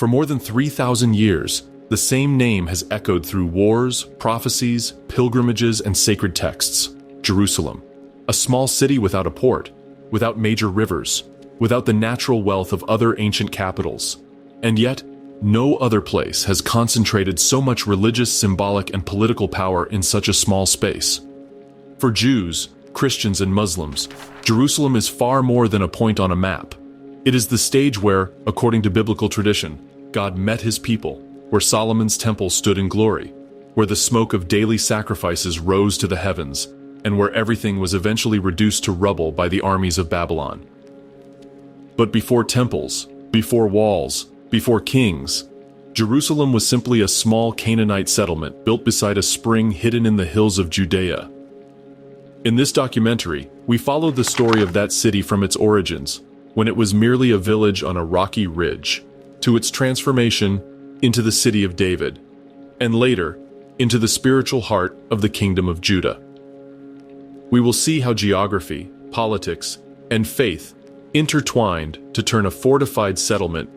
For more than 3,000 years, the same name has echoed through wars, prophecies, pilgrimages, and sacred texts: Jerusalem. A small city without a port, without major rivers, without the natural wealth of other ancient capitals. And yet, no other place has concentrated so much religious, symbolic, and political power in such a small space. For Jews, Christians, and Muslims, Jerusalem is far more than a point on a map. It is the stage where, according to biblical tradition, God met his people, where Solomon's temple stood in glory, where the smoke of daily sacrifices rose to the heavens, and where everything was eventually reduced to rubble by the armies of Babylon. But before temples, before walls, before kings, Jerusalem was simply a small Canaanite settlement built beside a spring hidden in the hills of Judea. In this documentary, we follow the story of that city from its origins, when it was merely a village on a rocky ridge, to its transformation into the city of David, and later, into the spiritual heart of the kingdom of Judah. We will see how geography, politics, and faith intertwined to turn a fortified settlement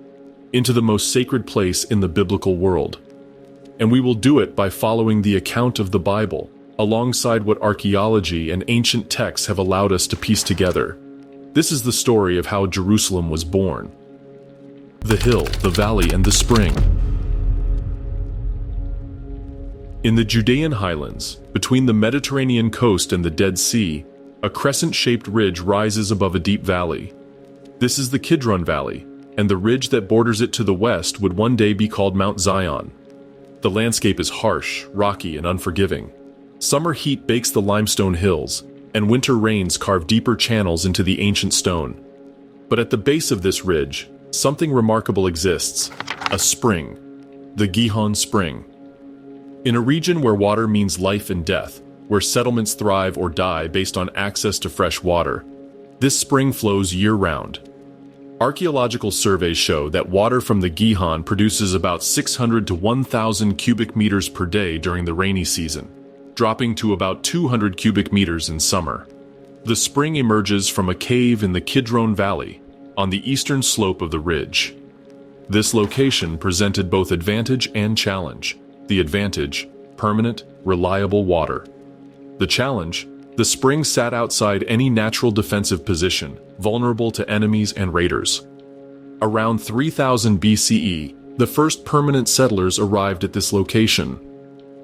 into the most sacred place in the biblical world. And we will do it by following the account of the Bible, alongside what archaeology and ancient texts have allowed us to piece together. This is the story of how Jerusalem was born. The hill, the valley, and the spring. In the Judean highlands, between the Mediterranean coast and the Dead Sea, a crescent-shaped ridge rises above a deep valley. This is the Kidron Valley, and the ridge that borders it to the west would one day be called Mount Zion. The landscape is harsh, rocky, and unforgiving. Summer heat bakes the limestone hills, and winter rains carve deeper channels into the ancient stone. But at the base of this ridge, something remarkable exists: a spring, the Gihon Spring. In a region where water means life and death, where settlements thrive or die based on access to fresh water, this spring flows year-round. Archaeological surveys show that water from the Gihon produces about 600 to 1,000 cubic meters per day during the rainy season, dropping to about 200 cubic meters in summer. The spring emerges from a cave in the Kidron Valley, on the eastern slope of the ridge. This location presented both advantage and challenge. The advantage: permanent, reliable water. The challenge: the spring sat outside any natural defensive position, vulnerable to enemies and raiders. Around 3000 BCE, the first permanent settlers arrived at this location.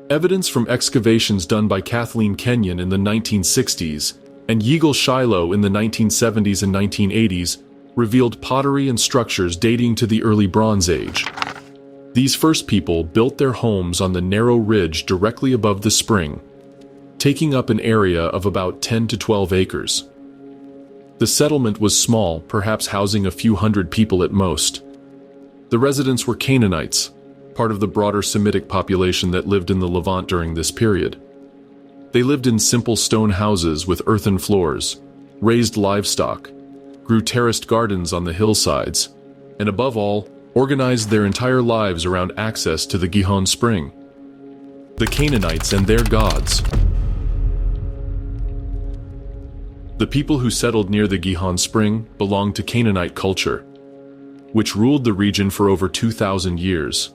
Evidence from excavations done by Kathleen Kenyon in the 1960s and Yigal Shiloh in the 1970s and 1980s revealed pottery and structures dating to the early Bronze Age. These first people built their homes on the narrow ridge directly above the spring, taking up an area of about 10 to 12 acres. The settlement was small, perhaps housing a few hundred people at most. The residents were Canaanites, part of the broader Semitic population that lived in the Levant during this period. They lived in simple stone houses with earthen floors, raised livestock, grew terraced gardens on the hillsides, and above all, organized their entire lives around access to the Gihon Spring. The Canaanites and their gods. The people who settled near the Gihon Spring belonged to Canaanite culture, which ruled the region for over 2,000 years.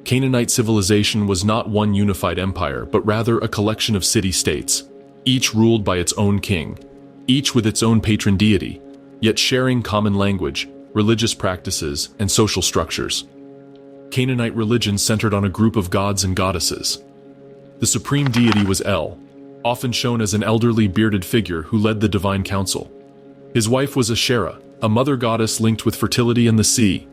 Canaanite civilization was not one unified empire, but rather a collection of city-states, each ruled by its own king, each with its own patron deity, yet sharing common language, religious practices, and social structures. Canaanite religion centered on a group of gods and goddesses. The supreme deity was El, often shown as an elderly bearded figure who led the divine council. His wife was Asherah, a mother goddess linked with fertility and the sea.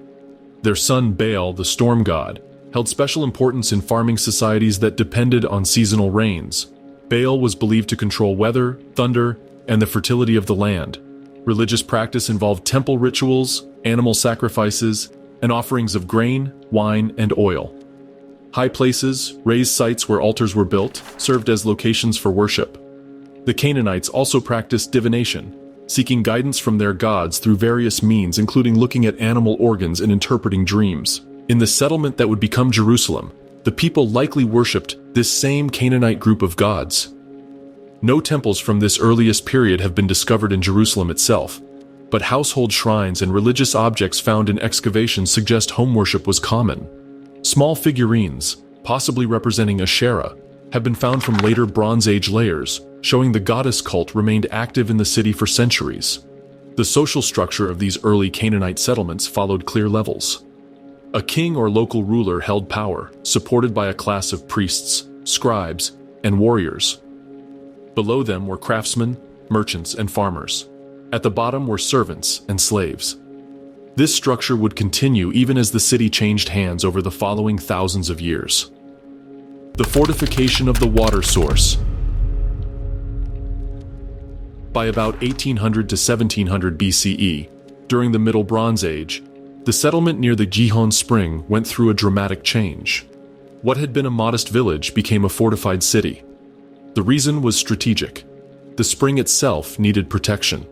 Their son Baal, the storm god, held special importance in farming societies that depended on seasonal rains. Baal was believed to control weather, thunder, and the fertility of the land. Religious practice involved temple rituals, animal sacrifices, and offerings of grain, wine, and oil. High places, raised sites where altars were built, served as locations for worship. The Canaanites also practiced divination, seeking guidance from their gods through various means, including looking at animal organs and interpreting dreams. In the settlement that would become Jerusalem, the people likely worshipped this same Canaanite group of gods. No temples from this earliest period have been discovered in Jerusalem itself, but household shrines and religious objects found in excavations suggest home worship was common. Small figurines, possibly representing Asherah, have been found from later Bronze Age layers, showing the goddess cult remained active in the city for centuries. The social structure of these early Canaanite settlements followed clear levels. A king or local ruler held power, supported by a class of priests, scribes, and warriors. Below them were craftsmen, merchants, and farmers. At the bottom were servants and slaves. This structure would continue even as the city changed hands over the following thousands of years. The fortification of the water source. By about 1800 to 1700 BCE, during the Middle Bronze Age, the settlement near the Gihon Spring went through a dramatic change. What had been a modest village became a fortified city. The reason was strategic. The spring itself needed protection.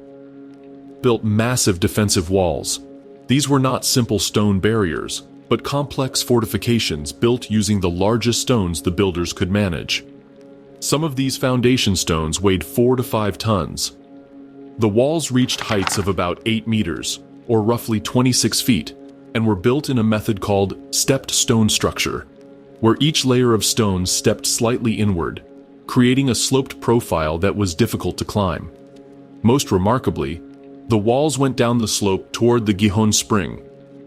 Built massive defensive walls. These were not simple stone barriers, but complex fortifications built using the largest stones the builders could manage. Some of these foundation stones weighed 4 to 5 tons. The walls reached heights of about 8 meters, or roughly 26 feet, and were built in a method called stepped stone structure, where each layer of stone stepped slightly inward, creating a sloped profile that was difficult to climb. Most remarkably, the walls went down the slope toward the Gihon Spring,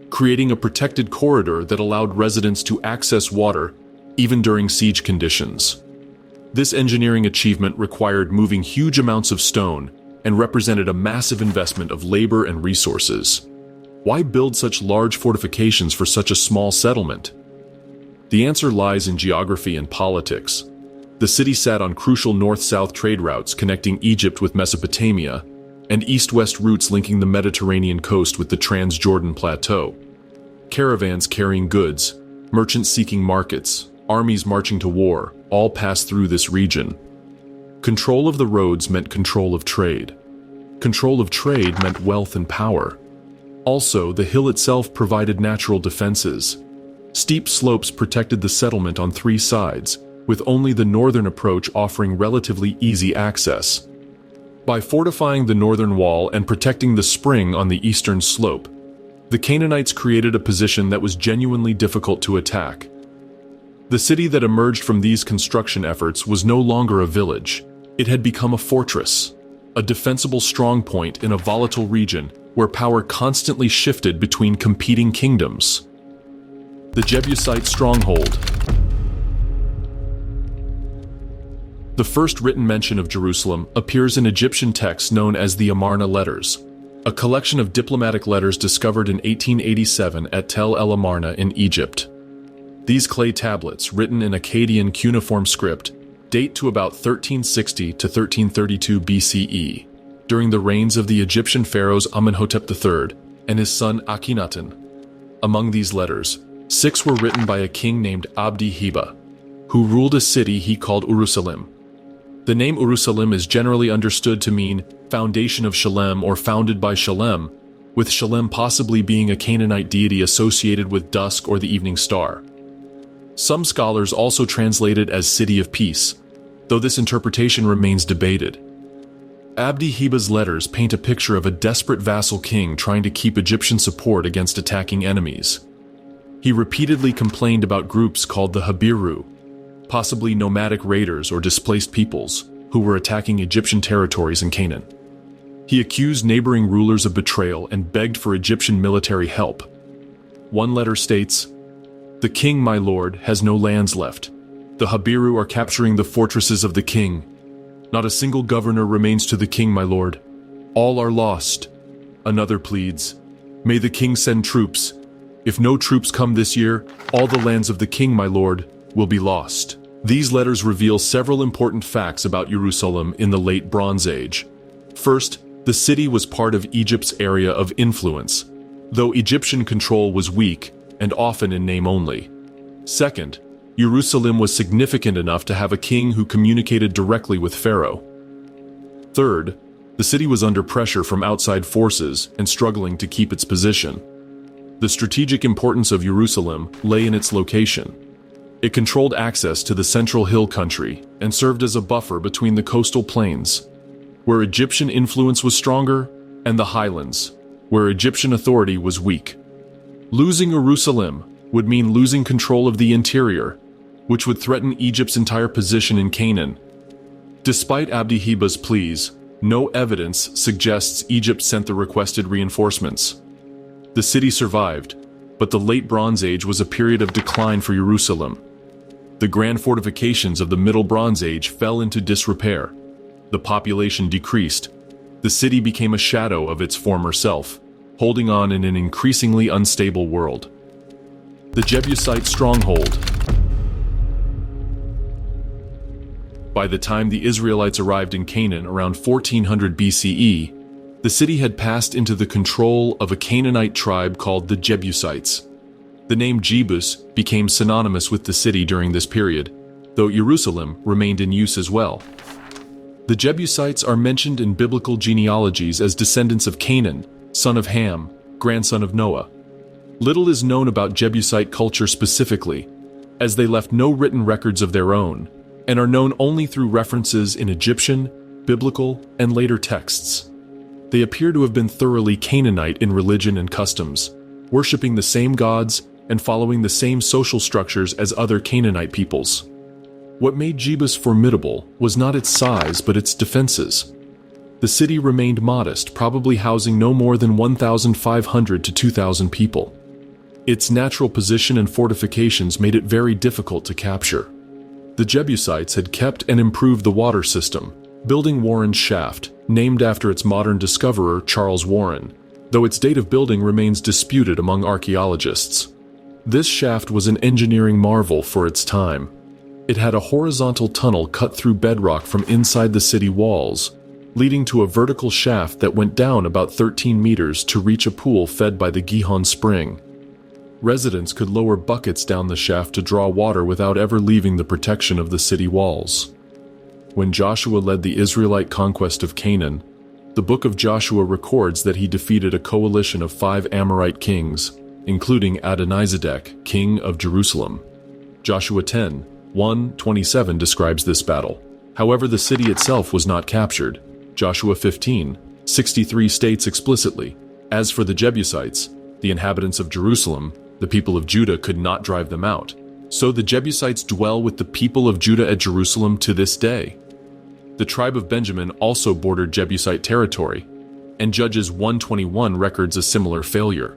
creating a protected corridor that allowed residents to access water even during siege conditions. This engineering achievement required moving huge amounts of stone and represented a massive investment of labor and resources. Why build such large fortifications for such a small settlement? The answer lies in geography and politics. The city sat on crucial north-south trade routes connecting Egypt with Mesopotamia, and east-west routes linking the Mediterranean coast with the Transjordan Plateau. Caravans carrying goods, merchants seeking markets, armies marching to war, all passed through this region. Control of the roads meant control of trade. Control of trade meant wealth and power. Also, the hill itself provided natural defenses. Steep slopes protected the settlement on 3 sides, with only the northern approach offering relatively easy access. By fortifying the northern wall and protecting the spring on the eastern slope, the Canaanites created a position that was genuinely difficult to attack. The city that emerged from these construction efforts was no longer a village. It had become a fortress, a defensible strongpoint in a volatile region where power constantly shifted between competing kingdoms. The Jebusite stronghold. The first written mention of Jerusalem appears in Egyptian texts known as the Amarna Letters, a collection of diplomatic letters discovered in 1887 at Tel El Amarna in Egypt. These clay tablets, written in Akkadian cuneiform script, date to about 1360 to 1332 BCE, during the reigns of the Egyptian pharaohs Amenhotep III and his son Akhenaten. Among these letters, 6 were written by a king named Abdi Hiba, who ruled a city he called Urusalim. The name Urusalim is generally understood to mean foundation of Shalem or founded by Shalem, with Shalem possibly being a Canaanite deity associated with dusk or the evening star. Some scholars also translate it as City of Peace, though this interpretation remains debated. Abdi Hiba's letters paint a picture of a desperate vassal king trying to keep Egyptian support against attacking enemies. He repeatedly complained about groups called the Habiru, possibly nomadic raiders or displaced peoples, who were attacking Egyptian territories in Canaan. He accused neighboring rulers of betrayal and begged for Egyptian military help. One letter states, "The king, my lord, has no lands left. The Habiru are capturing the fortresses of the king. Not a single governor remains to the king, my lord. All are lost." Another pleads, "May the king send troops. If no troops come this year, all the lands of the king, my lord, will be lost." These letters reveal several important facts about Jerusalem in the late Bronze Age. First, the city was part of Egypt's area of influence, though Egyptian control was weak and often in name only. Second, Jerusalem was significant enough to have a king who communicated directly with Pharaoh. Third, the city was under pressure from outside forces and struggling to keep its position. The strategic importance of Jerusalem lay in its location. It controlled access to the central hill country and served as a buffer between the coastal plains. Where Egyptian influence was stronger, and the highlands, where Egyptian authority was weak. Losing Jerusalem would mean losing control of the interior, which would threaten Egypt's entire position in Canaan. Despite Abdi-Heba's pleas, no evidence suggests Egypt sent the requested reinforcements. The city survived, but the Late Bronze Age was a period of decline for Jerusalem. The grand fortifications of the Middle Bronze Age fell into disrepair. The population decreased. The city became a shadow of its former self, holding on in an increasingly unstable world. The Jebusite stronghold. By the time the Israelites arrived in Canaan around 1400 BCE, the city had passed into the control of a Canaanite tribe called the Jebusites. The name Jebus became synonymous with the city during this period, though Jerusalem remained in use as well. The Jebusites are mentioned in biblical genealogies as descendants of Canaan, son of Ham, grandson of Noah. Little is known about Jebusite culture specifically, as they left no written records of their own, and are known only through references in Egyptian, biblical, and later texts. They appear to have been thoroughly Canaanite in religion and customs, worshipping the same gods and following the same social structures as other Canaanite peoples. What made Jebus formidable was not its size but its defenses. The city remained modest, probably housing no more than 1,500 to 2,000 people. Its natural position and fortifications made it very difficult to capture. The Jebusites had kept and improved the water system, building Warren's Shaft, named after its modern discoverer Charles Warren, though its date of building remains disputed among archaeologists. This shaft was an engineering marvel for its time. It had a horizontal tunnel cut through bedrock from inside the city walls, leading to a vertical shaft that went down about 13 meters to reach a pool fed by the Gihon Spring. Residents could lower buckets down the shaft to draw water without ever leaving the protection of the city walls. When Joshua led the Israelite conquest of Canaan, the book of Joshua records that he defeated a coalition of 5 Amorite kings, including Adonizedek, king of Jerusalem. Joshua 10:1-27 describes this battle. However, the city itself was not captured. Joshua 15:63 states explicitly, "As for the Jebusites, the inhabitants of Jerusalem, the people of Judah could not drive them out. So the Jebusites dwell with the people of Judah at Jerusalem to this day." The tribe of Benjamin also bordered Jebusite territory, and Judges 1:21 records a similar failure.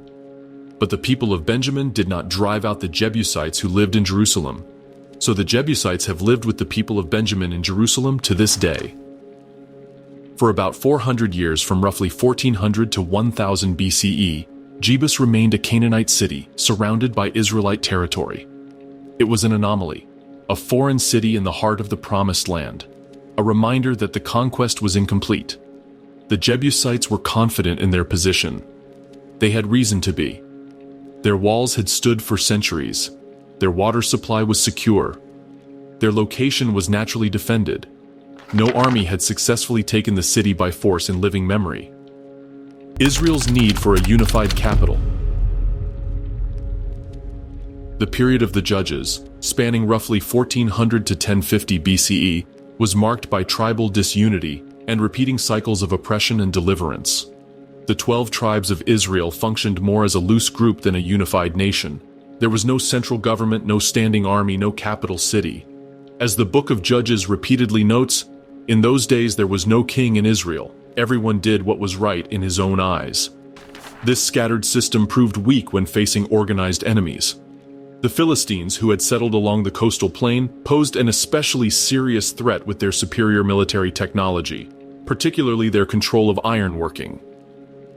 But the people of Benjamin did not drive out the Jebusites who lived in Jerusalem. So the Jebusites have lived with the people of Benjamin in Jerusalem to this day. For about 400 years, from roughly 1400 to 1000 BCE, Jebus remained a Canaanite city surrounded by Israelite territory. It was an anomaly, a foreign city in the heart of the Promised Land, a reminder that the conquest was incomplete. The Jebusites were confident in their position. They had reason to be. Their walls had stood for centuries. Their water supply was secure. Their location was naturally defended. No army had successfully taken the city by force in living memory. Israel's need for a unified capital. The period of the Judges, spanning roughly 1400 to 1050 BCE, was marked by tribal disunity and repeating cycles of oppression and deliverance. The 12 tribes of Israel functioned more as a loose group than a unified nation. There was no central government, no standing army, no capital city. As the book of Judges repeatedly notes, in those days there was no king in Israel. Everyone did what was right in his own eyes. This scattered system proved weak when facing organized enemies. The Philistines, who had settled along the coastal plain, posed an especially serious threat with their superior military technology, particularly their control of ironworking.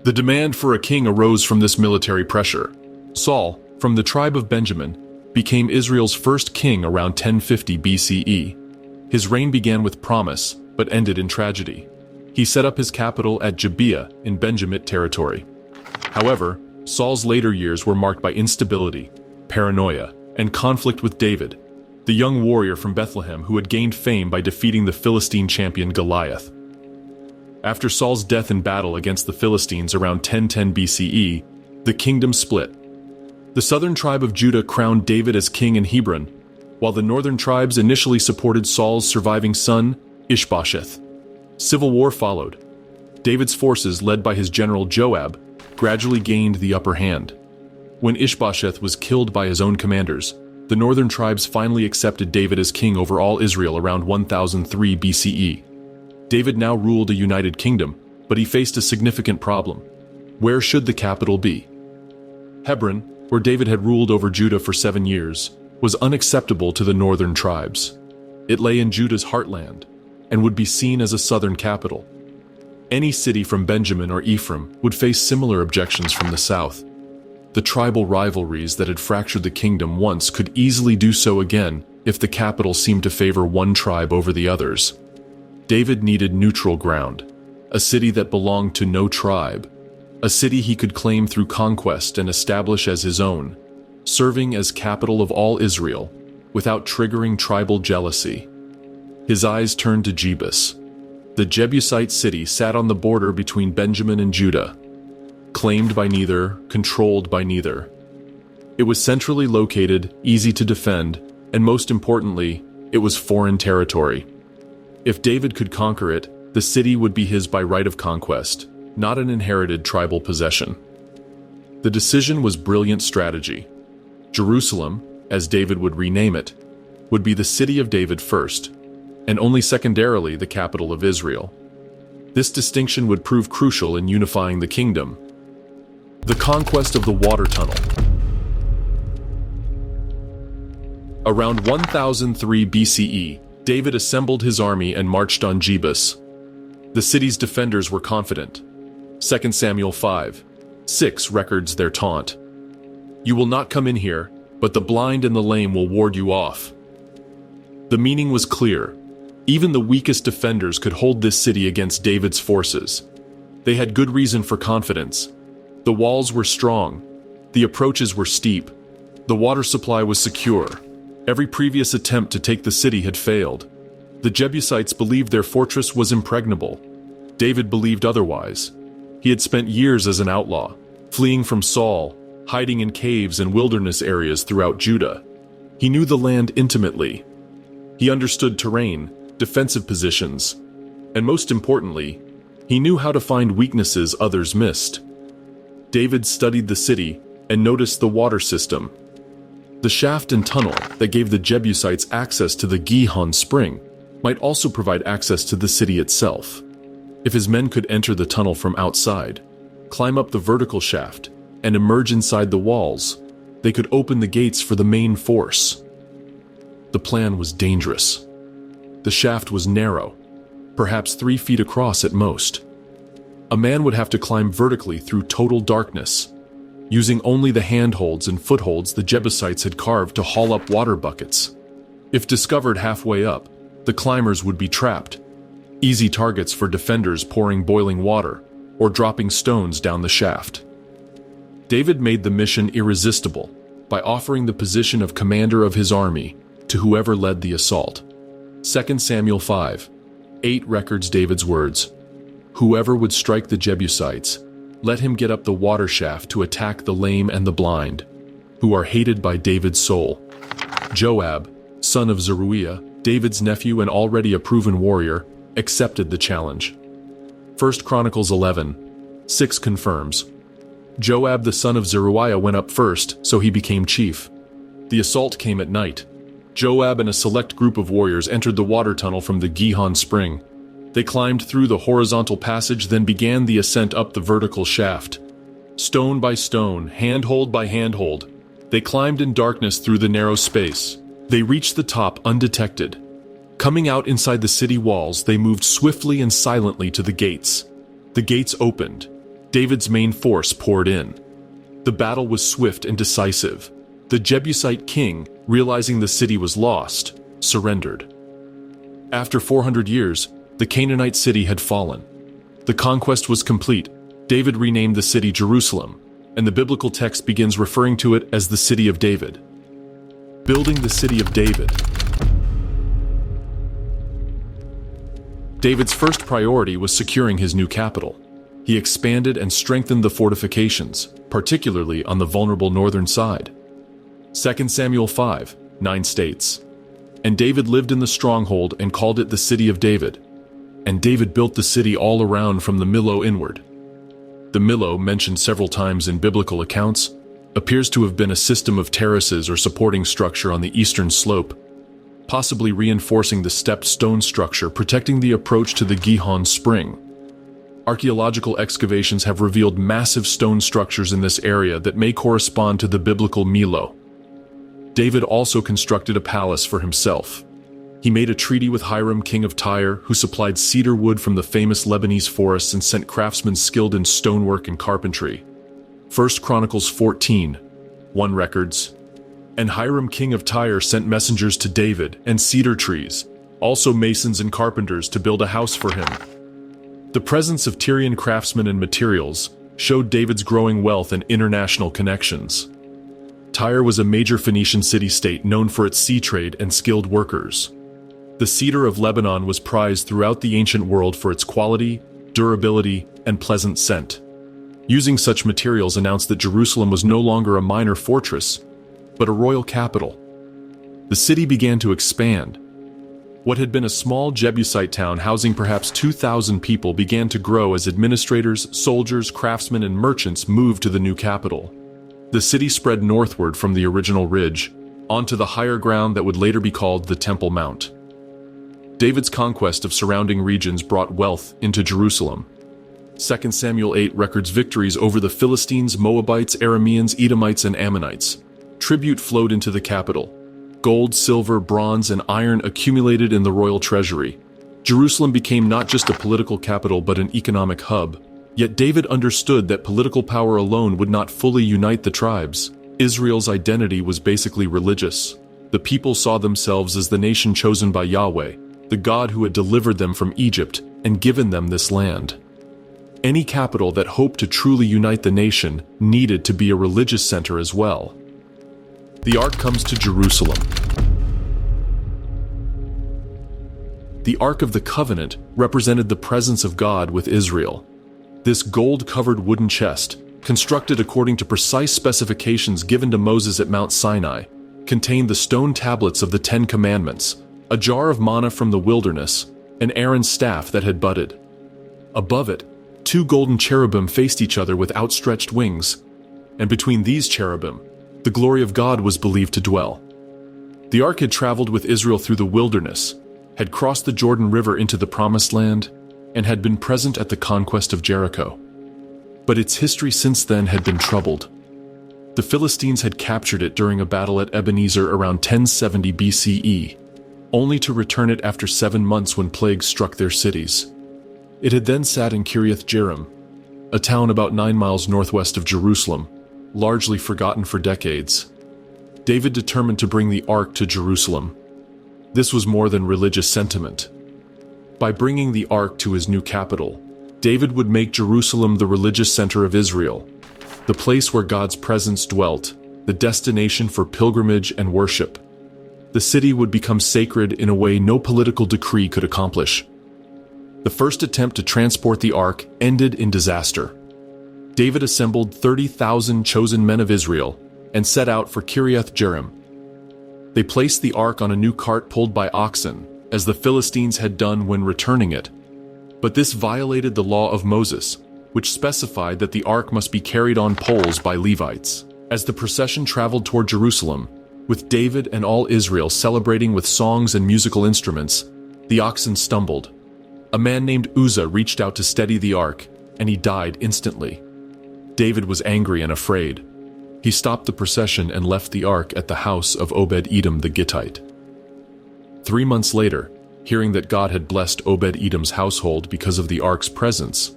The demand for a king arose from this military pressure. Saul, from the tribe of Benjamin, became Israel's first king around 1050 BCE. His reign began with promise, but ended in tragedy. He set up his capital at Gibeah in Benjamite territory. However, Saul's later years were marked by instability, paranoia, and conflict with David, the young warrior from Bethlehem who had gained fame by defeating the Philistine champion Goliath. After Saul's death in battle against the Philistines around 1010 BCE, the kingdom split. The southern tribe of Judah crowned David as king in Hebron, while the northern tribes initially supported Saul's surviving son, Ishbosheth. Civil war followed. David's forces, led by his general Joab, gradually gained the upper hand. When Ishbosheth was killed by his own commanders, the northern tribes finally accepted David as king over all Israel around 1003 BCE. David now ruled a united kingdom, but he faced a significant problem. Where should the capital be? Hebron, where David had ruled over Judah for 7 years, was unacceptable to the northern tribes. It lay in Judah's heartland and would be seen as a southern capital. Any city from Benjamin or Ephraim would face similar objections from the south. The tribal rivalries that had fractured the kingdom once could easily do so again if the capital seemed to favor one tribe over the others. David needed neutral ground, a city that belonged to no tribe, a city he could claim through conquest and establish as his own, serving as capital of all Israel without triggering tribal jealousy. His eyes turned to Jebus. The Jebusite city sat on the border between Benjamin and Judah, claimed by neither, controlled by neither. It was centrally located, easy to defend, and most importantly, it was foreign territory. If David could conquer it, the city would be his by right of conquest, not an inherited tribal possession. The decision was brilliant strategy. Jerusalem, as David would rename it, would be the city of David first, and only secondarily the capital of Israel. This distinction would prove crucial in unifying the kingdom. The conquest of the water tunnel. Around 1003 BCE, David assembled his army and marched on Jebus. The city's defenders were confident. 2 Samuel 5:6 records their taunt. "You will not come in here, but the blind and the lame will ward you off." The meaning was clear. Even the weakest defenders could hold this city against David's forces. They had good reason for confidence. The walls were strong. The approaches were steep. The water supply was secure. Every previous attempt to take the city had failed. The Jebusites believed their fortress was impregnable. David believed otherwise. He had spent years as an outlaw, fleeing from Saul, hiding in caves and wilderness areas throughout Judah. He knew the land intimately. He understood terrain, defensive positions, and most importantly, he knew how to find weaknesses others missed. David studied the city and noticed the water system. The shaft and tunnel that gave the Jebusites access to the Gihon spring might also provide access to the city itself. If his men could enter the tunnel from outside, climb up the vertical shaft, and emerge inside the walls, they could open the gates for the main force. The plan was dangerous. The shaft was narrow, perhaps 3 feet across at most. A man would have to climb vertically through total darkness, using only the handholds and footholds the Jebusites had carved to haul up water buckets. If discovered halfway up, the climbers would be trapped, easy targets for defenders pouring boiling water or dropping stones down the shaft. David made the mission irresistible by offering the position of commander of his army to whoever led the assault. 2 Samuel 5:8 records David's words, "Whoever would strike the Jebusites, let him get up the water shaft to attack the lame and the blind, who are hated by David's soul." Joab, son of Zeruiah, David's nephew and already a proven warrior, accepted the challenge. 1 Chronicles 11:6 confirms, "Joab the son of Zeruiah went up first, so he became chief." The assault came at night. Joab and a select group of warriors entered the water tunnel from the Gihon spring. They climbed through the horizontal passage, then began the ascent up the vertical shaft. Stone by stone, handhold by handhold, they climbed in darkness through the narrow space. They reached the top undetected. Coming out inside the city walls, they moved swiftly and silently to the gates. The gates opened. David's main force poured in. The battle was swift and decisive. The Jebusite king, realizing the city was lost, surrendered. After 400 years, the Canaanite city had fallen. The conquest was complete. David renamed the city Jerusalem, and the biblical text begins referring to it as the City of David. Building the City of David. David's first priority was securing his new capital. He expanded and strengthened the fortifications, particularly on the vulnerable northern side. 2 Samuel 5:9 states, "And David lived in the stronghold and called it the City of David." and David built the city all around from the Millo inward. The Millo, mentioned several times in biblical accounts, appears to have been a system of terraces or supporting structure on the eastern slope, possibly reinforcing the stepped stone structure protecting the approach to the Gihon spring. Archaeological excavations have revealed massive stone structures in this area that may correspond to the biblical Millo. David also constructed a palace for himself. He made a treaty with Hiram, king of Tyre, who supplied cedar wood from the famous Lebanese forests and sent craftsmen skilled in stonework and carpentry. 1 Chronicles 14:1 records, "And Hiram, king of Tyre, sent messengers to David and cedar trees, also masons and carpenters to build a house for him." The presence of Tyrian craftsmen and materials showed David's growing wealth and international connections. Tyre was a major Phoenician city-state known for its sea trade and skilled workers. The cedar of Lebanon was prized throughout the ancient world for its quality, durability, and pleasant scent. Using such materials announced that Jerusalem was no longer a minor fortress, but a royal capital. The city began to expand. What had been a small Jebusite town housing perhaps 2,000 people began to grow as administrators, soldiers, craftsmen, and merchants moved to the new capital. The city spread northward from the original ridge, onto the higher ground that would later be called the Temple Mount. David's conquest of surrounding regions brought wealth into Jerusalem. 2 Samuel 8 records victories over the Philistines, Moabites, Arameans, Edomites, and Ammonites. Tribute flowed into the capital. Gold, silver, bronze, and iron accumulated in the royal treasury. Jerusalem became not just a political capital but an economic hub. Yet David understood that political power alone would not fully unite the tribes. Israel's identity was basically religious. The people saw themselves as the nation chosen by Yahweh, the God who had delivered them from Egypt and given them this land. Any capital that hoped to truly unite the nation needed to be a religious center as well. The Ark comes to Jerusalem. The Ark of the Covenant represented the presence of God with Israel. This gold-covered wooden chest, constructed according to precise specifications given to Moses at Mount Sinai, contained the stone tablets of the Ten Commandments, a jar of manna from the wilderness, and Aaron's staff that had budded. Above it, 2 golden cherubim faced each other with outstretched wings, and between these cherubim, the glory of God was believed to dwell. The Ark had traveled with Israel through the wilderness, had crossed the Jordan River into the Promised Land, and had been present at the conquest of Jericho. But its history since then had been troubled. The Philistines had captured it during a battle at Ebenezer around 1070 BCE, only to return it after 7 months when plagues struck their cities. It had then sat in Kiriath Jearim, a town about 9 miles northwest of Jerusalem, largely forgotten for decades. David determined to bring the Ark to Jerusalem. This was more than religious sentiment. By bringing the Ark to his new capital, David would make Jerusalem the religious center of Israel, the place where God's presence dwelt, the destination for pilgrimage and worship. The city would become sacred in a way no political decree could accomplish. The first attempt to transport the Ark ended in disaster. David assembled 30,000 chosen men of Israel and set out for Kiriath Jearim. They placed the Ark on a new cart pulled by oxen, as the Philistines had done when returning it. But this violated the law of Moses, which specified that the Ark must be carried on poles by Levites. As the procession traveled toward Jerusalem, with David and all Israel celebrating with songs and musical instruments, the oxen stumbled. A man named Uzzah reached out to steady the Ark, and he died instantly. David was angry and afraid. He stopped the procession and left the Ark at the house of Obed-Edom the Gittite. 3 months later, hearing that God had blessed Obed-Edom's household because of the Ark's presence,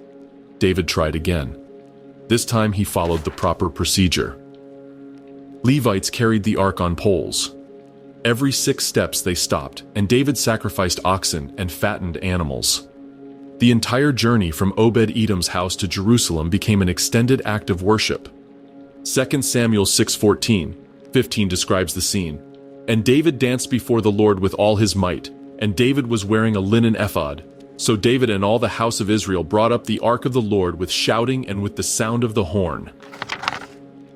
David tried again. This time he followed the proper procedure. Levites carried the Ark on poles. Every 6 steps they stopped, and David sacrificed oxen and fattened animals. The entire journey from Obed-Edom's house to Jerusalem became an extended act of worship. 2 Samuel 6:14-15 describes the scene. And David danced before the Lord with all his might, and David was wearing a linen ephod. So David and all the house of Israel brought up the ark of the Lord with shouting and with the sound of the horn.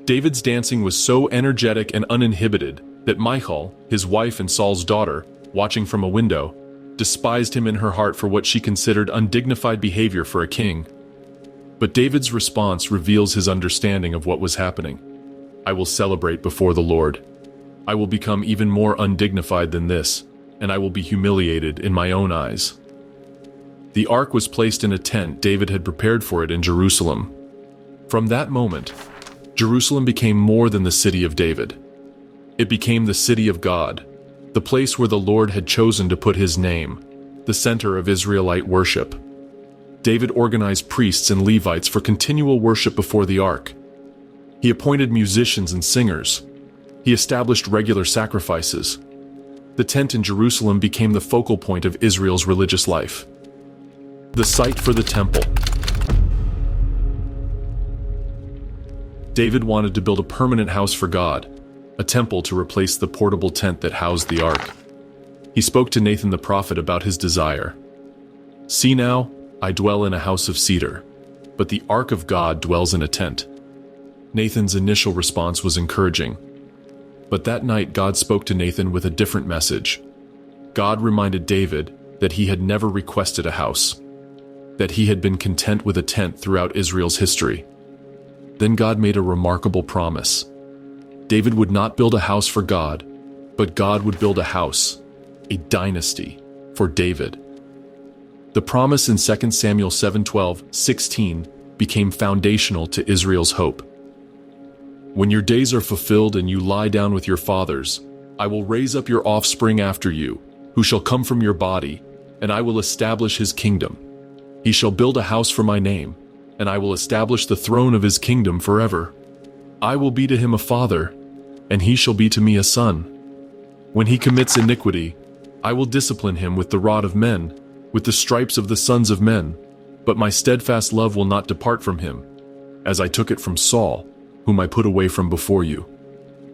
David's dancing was so energetic and uninhibited that Michal, his wife and Saul's daughter, watching from a window, despised him in her heart for what she considered undignified behavior for a king. But David's response reveals his understanding of what was happening. I will celebrate before the Lord. I will become even more undignified than this, and I will be humiliated in my own eyes. The ark was placed in a tent David had prepared for it in Jerusalem. From that moment, Jerusalem became more than the city of David. It became the city of God, the place where the Lord had chosen to put his name, the center of Israelite worship. David organized priests and Levites for continual worship before the ark. He appointed musicians and singers. He established regular sacrifices. The tent in Jerusalem became the focal point of Israel's religious life. The site for the temple. David wanted to build a permanent house for God, a temple to replace the portable tent that housed the ark. He spoke to Nathan the prophet about his desire. See now, I dwell in a house of cedar, but the ark of God dwells in a tent. Nathan's initial response was encouraging. But that night God spoke to Nathan with a different message. God reminded David that he had never requested a house, that he had been content with a tent throughout Israel's history. Then God made a remarkable promise. David would not build a house for God, but God would build a house, a dynasty, for David. The promise in 2 Samuel 7:12-16 became foundational to Israel's hope. When your days are fulfilled and you lie down with your fathers, I will raise up your offspring after you, who shall come from your body, and I will establish his kingdom. He shall build a house for my name, and I will establish the throne of his kingdom forever. I will be to him a father, and he shall be to me a son. When he commits iniquity, I will discipline him with the rod of men, with the stripes of the sons of men, but my steadfast love will not depart from him, as I took it from Saul, whom I put away from before you.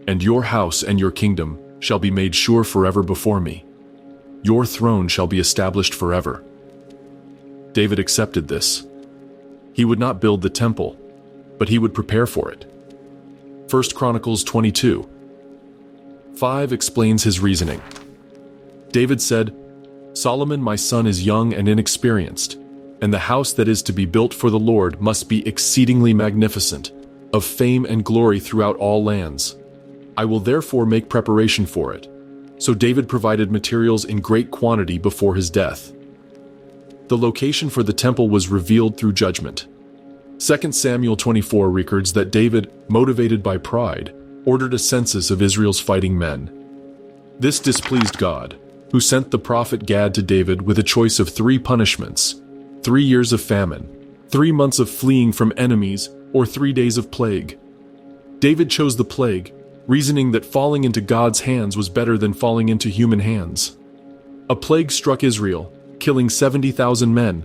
And your house and your kingdom shall be made sure forever before me. Your throne shall be established forever. David accepted this. He would not build the temple, but he would prepare for it. 1 Chronicles 22:5 explains his reasoning. David said, Solomon my son is young and inexperienced, and the house that is to be built for the Lord must be exceedingly magnificent, of fame and glory throughout all lands. I will therefore make preparation for it. So David provided materials in great quantity before his death. The location for the temple was revealed through judgment. 2 Samuel 24 records that David, motivated by pride, ordered a census of Israel's fighting men. This displeased God, who sent the prophet Gad to David with a choice of 3 punishments: 3 years of famine, 3 months of fleeing from enemies, or 3 days of plague. David chose the plague, reasoning that falling into God's hands was better than falling into human hands. A plague struck Israel, killing 70,000 men.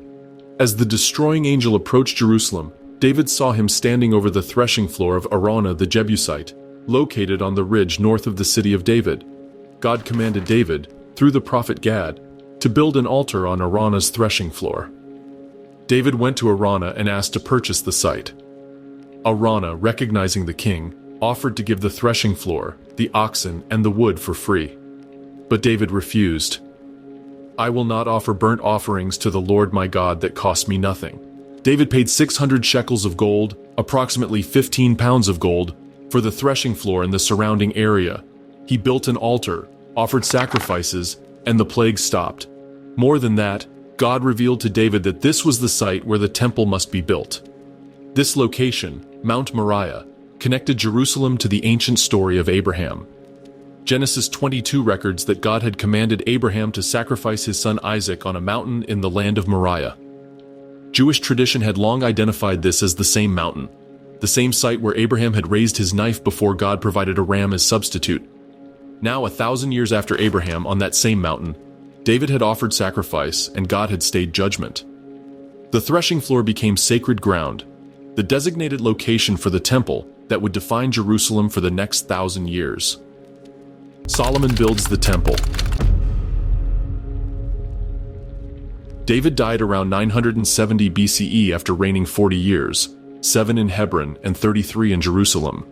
As the destroying angel approached Jerusalem, David saw him standing over the threshing floor of Araunah the Jebusite, located on the ridge north of the city of David. God commanded David, through the prophet Gad, to build an altar on Araunah's threshing floor. David went to Araunah and asked to purchase the site. Araunah, recognizing the king, offered to give the threshing floor, the oxen, and the wood for free. But David refused. I will not offer burnt offerings to the Lord my God that cost me nothing. David paid 600 shekels of gold, approximately 15 pounds of gold, for the threshing floor in the surrounding area. He built an altar, offered sacrifices, and the plague stopped. More than that, God revealed to David that this was the site where the temple must be built. This location, Mount Moriah, connected Jerusalem to the ancient story of Abraham. Genesis 22 records that God had commanded Abraham to sacrifice his son Isaac on a mountain in the land of Moriah. Jewish tradition had long identified this as the same mountain, the same site where Abraham had raised his knife before God provided a ram as substitute. Now, 1,000 years after Abraham, on that same mountain, David had offered sacrifice and God had stayed judgment. The threshing floor became sacred ground, the designated location for the temple that would define Jerusalem for the next 1,000 years. Solomon builds the temple. David died around 970 BCE after reigning 40 years, 7 in Hebron and 33 in Jerusalem.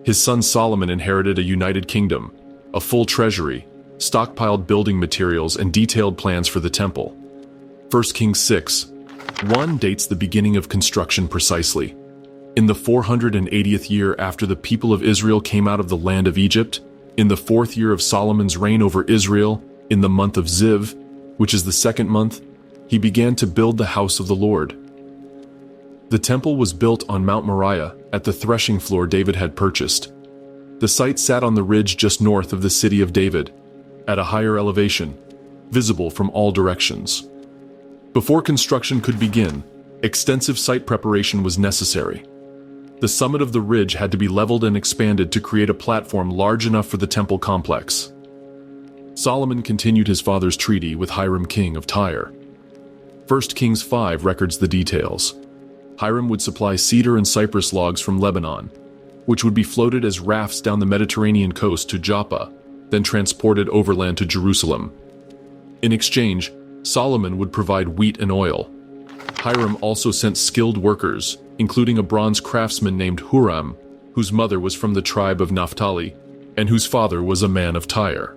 His son Solomon inherited a united kingdom, a full treasury, stockpiled building materials, and detailed plans for the temple. 1 Kings 6:1 dates the beginning of construction precisely. In the 480th year after the people of Israel came out of the land of Egypt, in the 4th year of Solomon's reign over Israel, in the month of Ziv, which is the 2nd month, he began to build the house of the Lord. The temple was built on Mount Moriah, at the threshing floor David had purchased. The site sat on the ridge just north of the city of David, at a higher elevation, visible from all directions. Before construction could begin, extensive site preparation was necessary. The summit of the ridge had to be leveled and expanded to create a platform large enough for the temple complex. Solomon continued his father's treaty with Hiram, king of Tyre. 1 Kings 5 records the details. Hiram would supply cedar and cypress logs from Lebanon, which would be floated as rafts down the Mediterranean coast to Joppa, then transported overland to Jerusalem. In exchange, Solomon would provide wheat and oil. Hiram also sent skilled workers, including a bronze craftsman named Huram, whose mother was from the tribe of Naphtali, and whose father was a man of Tyre.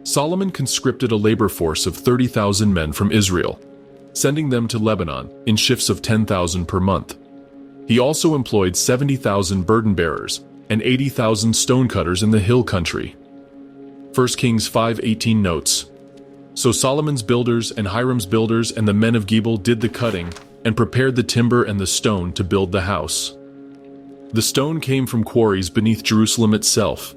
Solomon conscripted a labor force of 30,000 men from Israel, sending them to Lebanon in shifts of 10,000 per month. He also employed 70,000 burden bearers and 80,000 stonecutters in the hill country. 1 Kings 5:18 notes, "So Solomon's builders and Hiram's builders and the men of Gebal did the cutting and prepared the timber and the stone to build the house. The stone came from quarries beneath Jerusalem itself.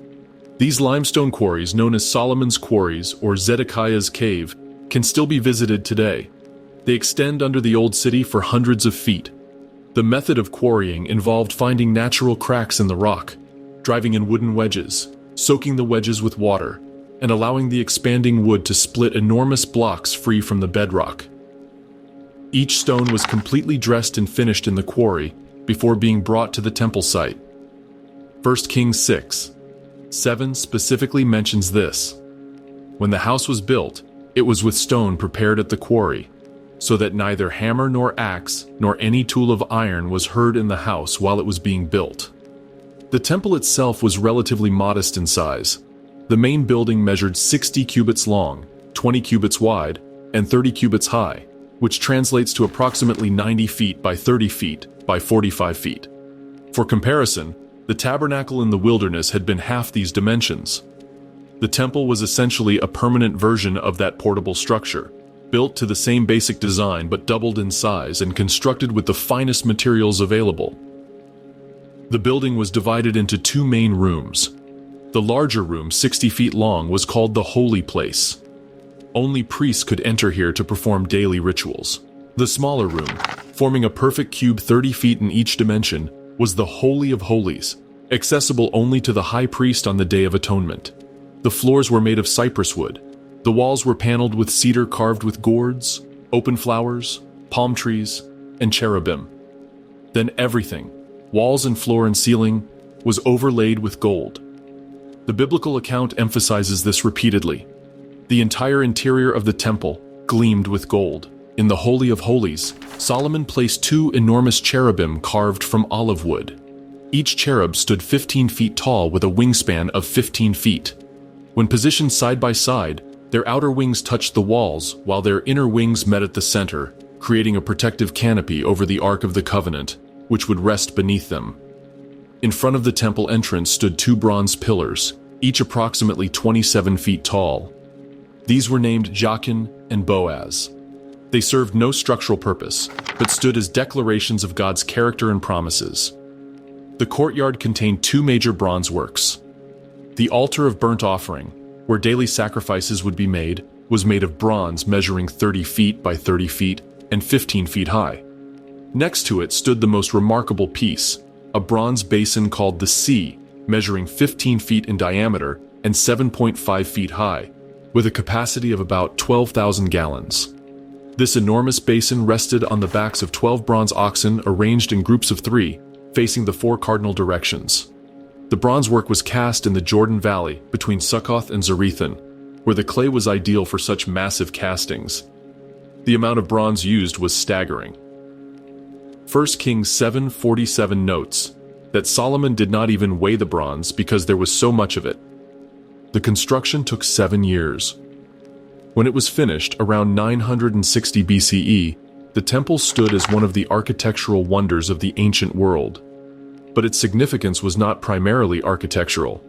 These limestone quarries, known as Solomon's Quarries or Zedekiah's Cave, can still be visited today. They extend under the old city for hundreds of feet. The method of quarrying involved finding natural cracks in the rock, driving in wooden wedges, soaking the wedges with water, and allowing the expanding wood to split enormous blocks free from the bedrock. Each stone was completely dressed and finished in the quarry before being brought to the temple site. 1 Kings 6:7 specifically mentions this. When the house was built, it was with stone prepared at the quarry, so that neither hammer nor axe nor any tool of iron was heard in the house while it was being built. The temple itself was relatively modest in size. The main building measured 60 cubits long, 20 cubits wide, and 30 cubits high, which translates to approximately 90 feet by 30 feet by 45 feet. For comparison, the tabernacle in the wilderness had been half these dimensions. The temple was essentially a permanent version of that portable structure, built to the same basic design but doubled in size and constructed with the finest materials available. The building was divided into two main rooms. The larger room, 60 feet long, was called the Holy Place. Only priests could enter here to perform daily rituals. The smaller room, forming a perfect cube 30 feet in each dimension, was the Holy of Holies, accessible only to the high priest on the Day of Atonement. The floors were made of cypress wood. The walls were paneled with cedar carved with gourds, open flowers, palm trees, and cherubim. Then everything, walls and floor and ceiling, was overlaid with gold. The biblical account emphasizes this repeatedly. The entire interior of the temple gleamed with gold. In the Holy of Holies, Solomon placed two enormous cherubim carved from olive wood. Each cherub stood 15 feet tall with a wingspan of 15 feet. When positioned side by side, their outer wings touched the walls while their inner wings met at the center, creating a protective canopy over the Ark of the Covenant, which would rest beneath them. In front of the temple entrance stood two bronze pillars, each approximately 27 feet tall. These were named Jachin and Boaz. They served no structural purpose, but stood as declarations of God's character and promises. The courtyard contained two major bronze works. The altar of burnt offering, where daily sacrifices would be made, was made of bronze measuring 30 feet by 30 feet and 15 feet high. Next to it stood the most remarkable piece, a bronze basin called the Sea, measuring 15 feet in diameter and 7.5 feet high, with a capacity of about 12,000 gallons. This enormous basin rested on the backs of 12 bronze oxen arranged in groups of 3, facing the 4 cardinal directions. The bronze work was cast in the Jordan Valley between Succoth and Zarethan, where the clay was ideal for such massive castings. The amount of bronze used was staggering. 1 Kings 7:47 notes that Solomon did not even weigh the bronze because there was so much of it. The construction took 7 years. When it was finished around 960 BCE, the temple stood as one of the architectural wonders of the ancient world. But its significance was not primarily architectural.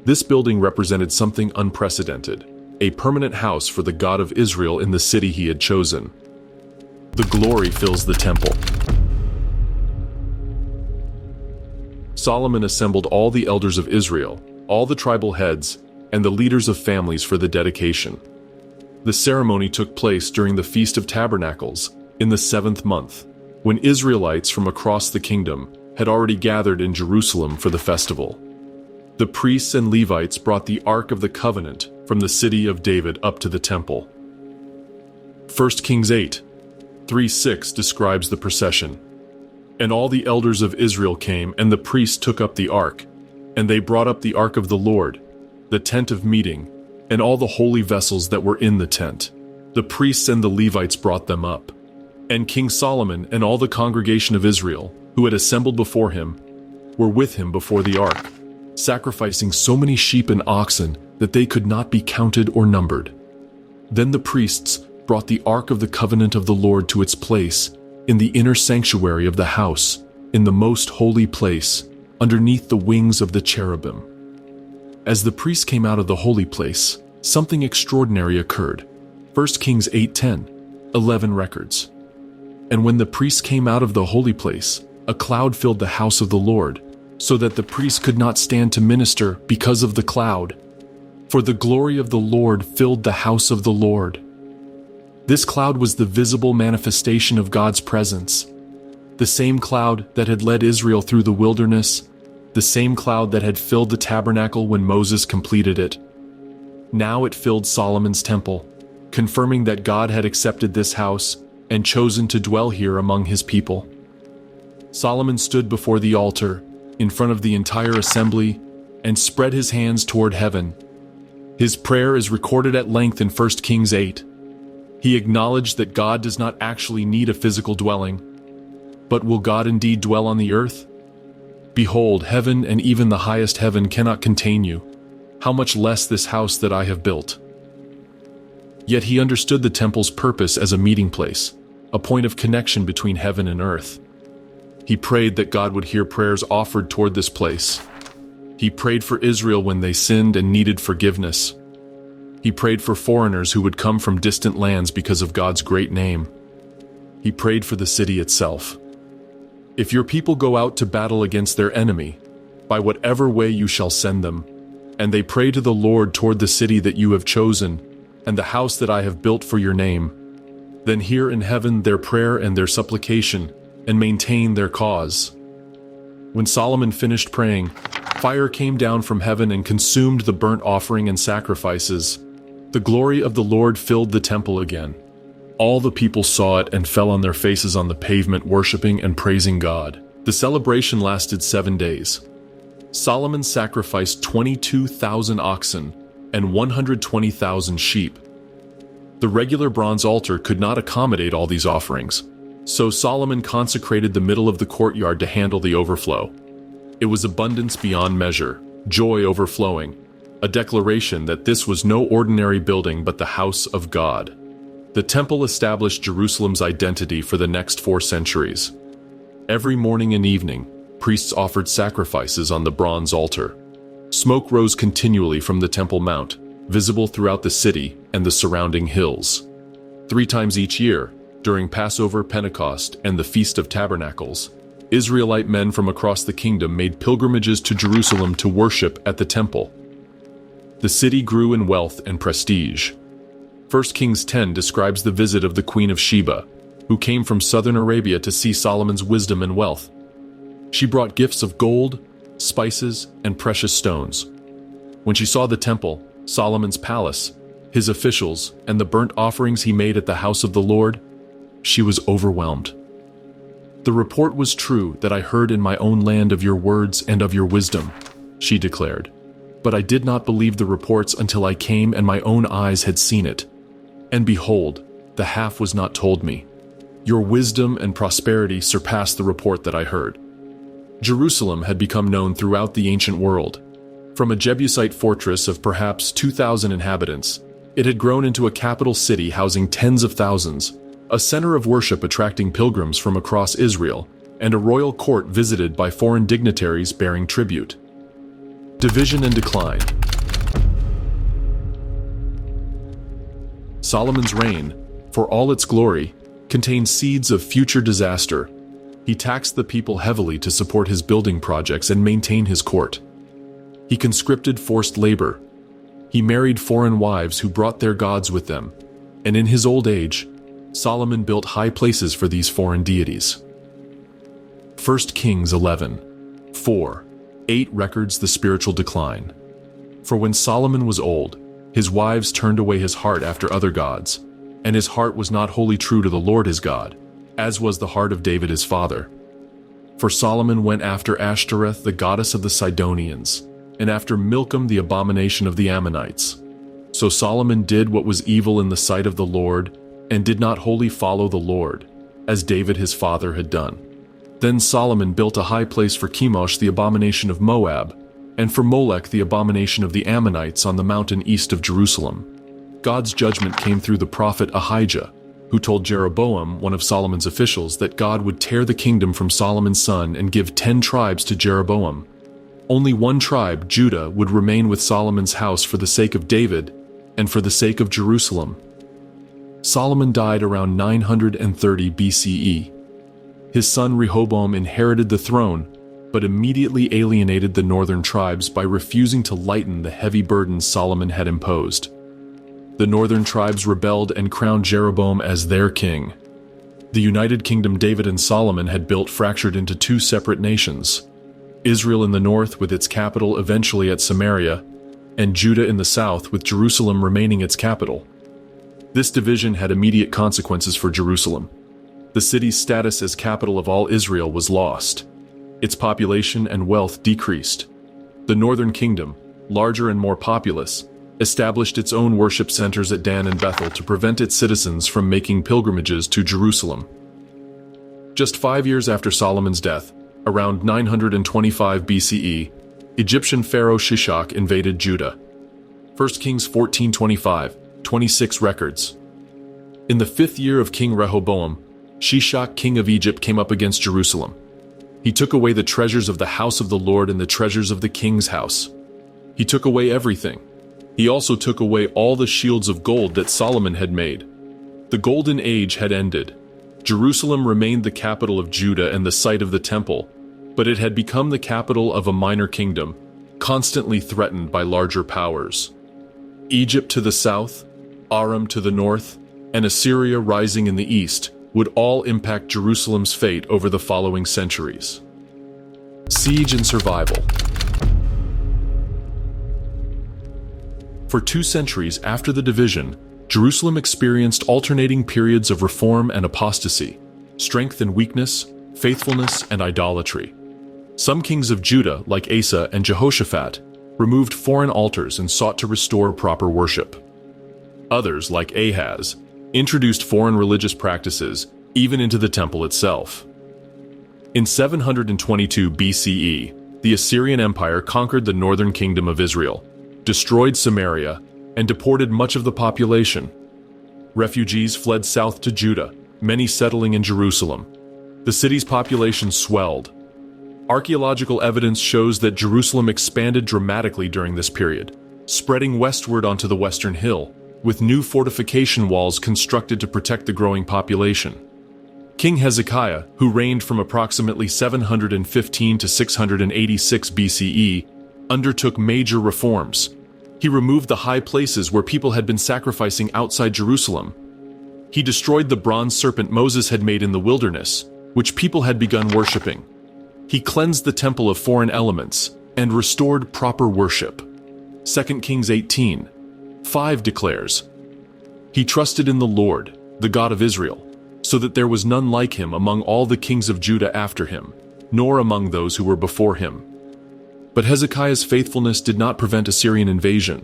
This building represented something unprecedented, a permanent house for the God of Israel in the city he had chosen. The glory fills the temple. Solomon assembled all the elders of Israel, all the tribal heads, and the leaders of families for the dedication. The ceremony took place during the Feast of Tabernacles, in the 7th month, when Israelites from across the kingdom had already gathered in Jerusalem for the festival. The priests and Levites brought the Ark of the Covenant from the city of David up to the temple. 1 Kings 8:3-6 describes the procession. And all the elders of Israel came, and the priests took up the ark, and they brought up the ark of the Lord, the tent of meeting, and all the holy vessels that were in the tent. The priests and the Levites brought them up. And King Solomon and all the congregation of Israel, who had assembled before him, were with him before the ark, sacrificing so many sheep and oxen that they could not be counted or numbered. Then the priests brought the ark of the covenant of the Lord to its place in the inner sanctuary of the house, in the most holy place, underneath the wings of the cherubim. As the priests came out of the holy place, something extraordinary occurred. 1 Kings 8:10, 11 records. And when the priests came out of the holy place, a cloud filled the house of the Lord, so that the priests could not stand to minister because of the cloud. For the glory of the Lord filled the house of the Lord. This cloud was the visible manifestation of God's presence. The same cloud that had led Israel through the wilderness, the same cloud that had filled the tabernacle when Moses completed it. Now it filled Solomon's temple, confirming that God had accepted this house and chosen to dwell here among his people. Solomon stood before the altar, in front of the entire assembly, and spread his hands toward heaven. His prayer is recorded at length in 1 Kings 8. He acknowledged that God does not actually need a physical dwelling. But will God indeed dwell on the earth? Behold, heaven and even the highest heaven cannot contain you. How much less this house that I have built? Yet he understood the temple's purpose as a meeting place, a point of connection between heaven and earth. He prayed that God would hear prayers offered toward this place. He prayed for Israel when they sinned and needed forgiveness. He prayed for foreigners who would come from distant lands because of God's great name. He prayed for the city itself. If your people go out to battle against their enemy, by whatever way you shall send them, and they pray to the Lord toward the city that you have chosen, and the house that I have built for your name, then hear in heaven their prayer and their supplication, and maintain their cause. When Solomon finished praying, fire came down from heaven and consumed the burnt offering and sacrifices. The glory of the Lord filled the temple again. All the people saw it and fell on their faces on the pavement, worshiping and praising God. The celebration lasted 7 days. Solomon sacrificed 22,000 oxen and 120,000 sheep. The regular bronze altar could not accommodate all these offerings, so Solomon consecrated the middle of the courtyard to handle the overflow. It was abundance beyond measure, joy overflowing, a declaration that this was no ordinary building but the house of God. The temple established Jerusalem's identity for the next 4 centuries. Every morning and evening, priests offered sacrifices on the bronze altar. Smoke rose continually from the Temple Mount, visible throughout the city and the surrounding hills. 3 times each year, during Passover, Pentecost, and the Feast of Tabernacles, Israelite men from across the kingdom made pilgrimages to Jerusalem to worship at the temple. The city grew in wealth and prestige. 1 Kings 10 describes the visit of the Queen of Sheba, who came from southern Arabia to see Solomon's wisdom and wealth. She brought gifts of gold, spices, and precious stones. When she saw the temple, Solomon's palace, his officials, and the burnt offerings he made at the house of the Lord, she was overwhelmed. "The report was true that I heard in my own land of your words and of your wisdom," she declared. "But I did not believe the reports until I came and my own eyes had seen it. And behold, the half was not told me. Your wisdom and prosperity surpassed the report that I heard." Jerusalem had become known throughout the ancient world. From a Jebusite fortress of perhaps 2,000 inhabitants, it had grown into a capital city housing tens of thousands, a center of worship attracting pilgrims from across Israel, and a royal court visited by foreign dignitaries bearing tribute. Division and decline. Solomon's reign, for all its glory, contained seeds of future disaster. He taxed the people heavily to support his building projects and maintain his court. He conscripted forced labor. He married foreign wives who brought their gods with them, and in his old age, Solomon built high places for these foreign deities. 1 Kings 11:4 records the spiritual decline. For when Solomon was old, his wives turned away his heart after other gods, and his heart was not wholly true to the Lord his God, as was the heart of David his father. For Solomon went after Ashtoreth, the goddess of the Sidonians, and after Milcom, the abomination of the Ammonites. So Solomon did what was evil in the sight of the Lord, and did not wholly follow the Lord, as David his father had done. Then Solomon built a high place for Chemosh, the abomination of Moab, and for Molech, the abomination of the Ammonites, on the mountain east of Jerusalem. God's judgment came through the prophet Ahijah, who told Jeroboam, one of Solomon's officials, that God would tear the kingdom from Solomon's son and give 10 tribes to Jeroboam. Only one tribe, Judah, would remain with Solomon's house for the sake of David and for the sake of Jerusalem. Solomon died around 930 BCE. His son Rehoboam inherited the throne, but immediately alienated the northern tribes by refusing to lighten the heavy burdens Solomon had imposed. The northern tribes rebelled and crowned Jeroboam as their king. The United Kingdom David and Solomon had built fractured into two separate nations: Israel in the north with its capital eventually at Samaria, and Judah in the south with Jerusalem remaining its capital. This division had immediate consequences for Jerusalem. The city's status as capital of all Israel was lost. Its population and wealth decreased. The northern kingdom, larger and more populous, established its own worship centers at Dan and Bethel to prevent its citizens from making pilgrimages to Jerusalem. Just 5 years after Solomon's death, around 925 BCE, Egyptian pharaoh Shishak invaded Judah. 1 Kings 14:25-26 records. In the 5th year of King Rehoboam, Shishak, king of Egypt, came up against Jerusalem. He took away the treasures of the house of the Lord and the treasures of the king's house. He took away everything. He also took away all the shields of gold that Solomon had made. The golden age had ended. Jerusalem remained the capital of Judah and the site of the temple, but it had become the capital of a minor kingdom, constantly threatened by larger powers. Egypt to the south, Aram to the north, and Assyria rising in the east would all impact Jerusalem's fate over the following centuries. Siege and survival. For 2 centuries after the division, Jerusalem experienced alternating periods of reform and apostasy, strength and weakness, faithfulness and idolatry. Some kings of Judah, like Asa and Jehoshaphat, removed foreign altars and sought to restore proper worship. Others, like Ahaz, introduced foreign religious practices even into the temple itself. In 722 BCE, the Assyrian Empire conquered the northern kingdom of Israel, destroyed Samaria, and deported much of the population. Refugees fled south to Judah, many settling in Jerusalem. The city's population swelled. Archaeological evidence shows that Jerusalem expanded dramatically during this period, spreading westward onto the western hill, with new fortification walls constructed to protect the growing population. King Hezekiah, who reigned from approximately 715 to 686 BCE, undertook major reforms. He removed the high places where people had been sacrificing outside Jerusalem. He destroyed the bronze serpent Moses had made in the wilderness, which people had begun worshipping. He cleansed the temple of foreign elements and restored proper worship. 2 Kings 18:5 declares, "He trusted in the Lord, the God of Israel, so that there was none like him among all the kings of Judah after him, nor among those who were before him." But Hezekiah's faithfulness did not prevent Assyrian invasion.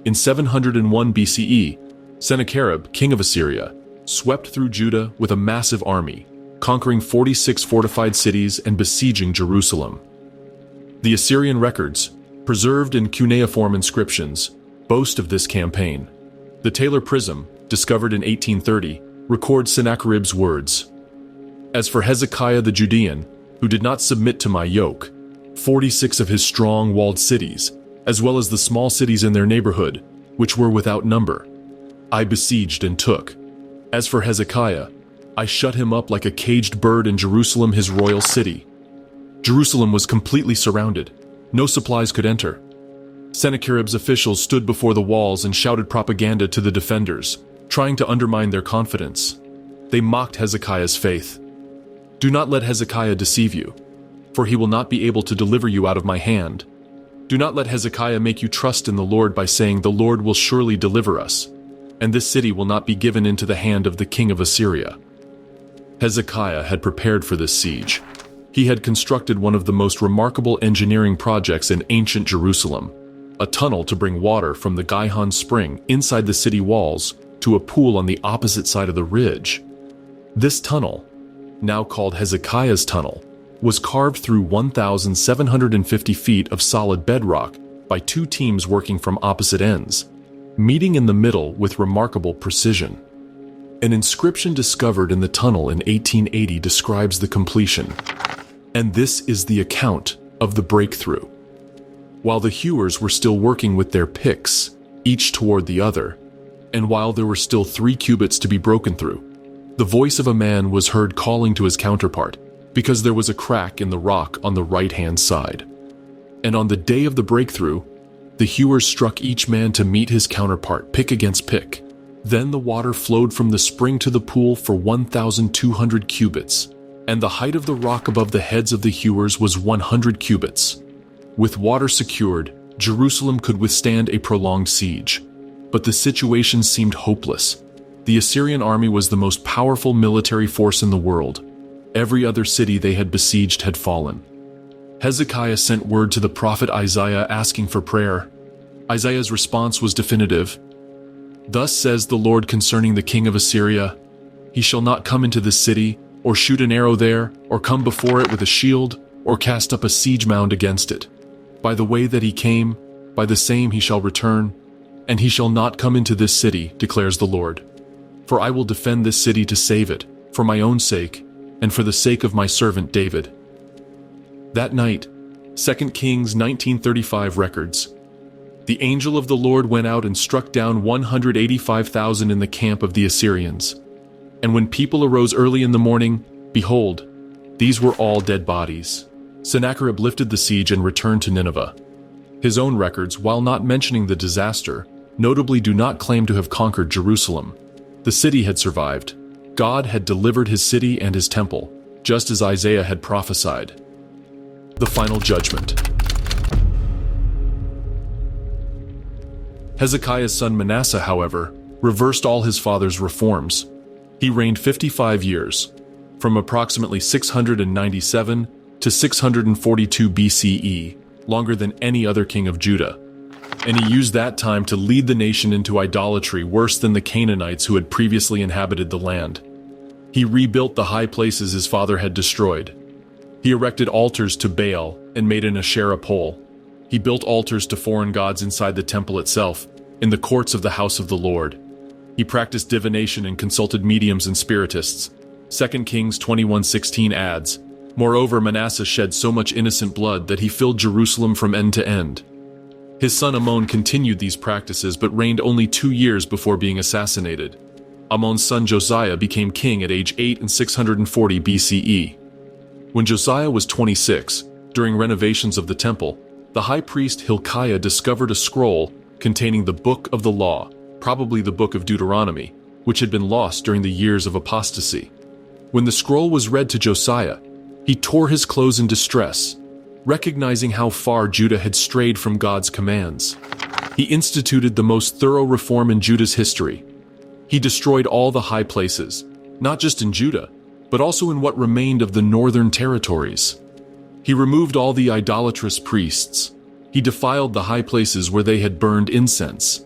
In 701 BCE, Sennacherib, king of Assyria, swept through Judah with a massive army, conquering 46 fortified cities and besieging Jerusalem. The Assyrian records, Preserved in cuneiform inscriptions, boast of this campaign. The Taylor Prism, discovered in 1830, records Sennacherib's words. As for Hezekiah the Judean, who did not submit to my yoke, 46 of his strong walled cities, as well as the small cities in their neighborhood, which were without number, I besieged and took. As for Hezekiah, I shut him up like a caged bird in Jerusalem, his royal city. Jerusalem was completely surrounded. No supplies could enter. Sennacherib's officials stood before the walls and shouted propaganda to the defenders, trying to undermine their confidence. They mocked Hezekiah's faith. Do not let Hezekiah deceive you, for he will not be able to deliver you out of my hand. Do not let Hezekiah make you trust in the Lord by saying, the Lord will surely deliver us, and this city will not be given into the hand of the king of Assyria. Hezekiah had prepared for this siege. He had constructed one of the most remarkable engineering projects in ancient Jerusalem, a tunnel to bring water from the Gihon spring inside the city walls to a pool on the opposite side of the ridge. This tunnel, now called Hezekiah's Tunnel, was carved through 1,750 feet of solid bedrock by two teams working from opposite ends, meeting in the middle with remarkable precision. An inscription discovered in the tunnel in 1880 describes the completion, and this is the account of the breakthrough. While the hewers were still working with their picks, each toward the other, and while there were still 3 cubits to be broken through, the voice of a man was heard calling to his counterpart, because there was a crack in the rock on the right-hand side. And on the day of the breakthrough, the hewers struck each man to meet his counterpart, pick against pick. Then the water flowed from the spring to the pool for 1,200 cubits, and the height of the rock above the heads of the hewers was 100 cubits. With water secured, Jerusalem could withstand a prolonged siege. But the situation seemed hopeless. The Assyrian army was the most powerful military force in the world. Every other city they had besieged had fallen. Hezekiah sent word to the prophet Isaiah asking for prayer. Isaiah's response was definitive. Thus says the Lord concerning the king of Assyria, he shall not come into this city, or shoot an arrow there, or come before it with a shield, or cast up a siege mound against it. By the way that he came, by the same he shall return, and he shall not come into this city, declares the Lord. For I will defend this city to save it, for my own sake, and for the sake of my servant David. That night, 2 Kings 19:35 records, the angel of the Lord went out and struck down 185,000 in the camp of the Assyrians. And when people arose early in the morning, behold, these were all dead bodies. Sennacherib lifted the siege and returned to Nineveh. His own records, while not mentioning the disaster, notably do not claim to have conquered Jerusalem. The city had survived. God had delivered his city and his temple, just as Isaiah had prophesied. The final judgment. Hezekiah's son Manasseh, however, reversed all his father's reforms. He reigned 55 years, from approximately 697 to 642 BCE, longer than any other king of Judah. And he used that time to lead the nation into idolatry worse than the Canaanites who had previously inhabited the land. He rebuilt the high places his father had destroyed. He erected altars to Baal and made an Asherah pole. He built altars to foreign gods inside the temple itself, in the courts of the house of the Lord. He practiced divination and consulted mediums and spiritists. 2 Kings 21:16 adds, Moreover, Manasseh shed so much innocent blood that he filled Jerusalem from end to end. His son Ammon continued these practices but reigned only 2 years before being assassinated. Ammon's son Josiah became king at age 8 in 640 BCE. When Josiah was 26, during renovations of the temple, the high priest Hilkiah discovered a scroll containing the Book of the Law, probably the Book of Deuteronomy, which had been lost during the years of apostasy. When the scroll was read to Josiah, he tore his clothes in distress, recognizing how far Judah had strayed from God's commands. He instituted the most thorough reform in Judah's history. He destroyed all the high places, not just in Judah, but also in what remained of the northern territories. He removed all the idolatrous priests. He defiled the high places where they had burned incense.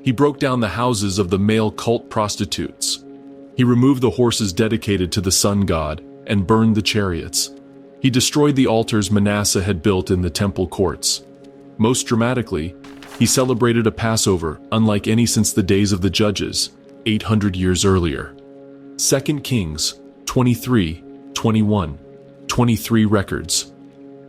He broke down the houses of the male cult prostitutes. He removed the horses dedicated to the sun god and burned the chariots. He destroyed the altars Manasseh had built in the temple courts. Most dramatically, he celebrated a Passover unlike any since the days of the Judges, 800 years earlier. 2 Kings 23, 21, 23 records.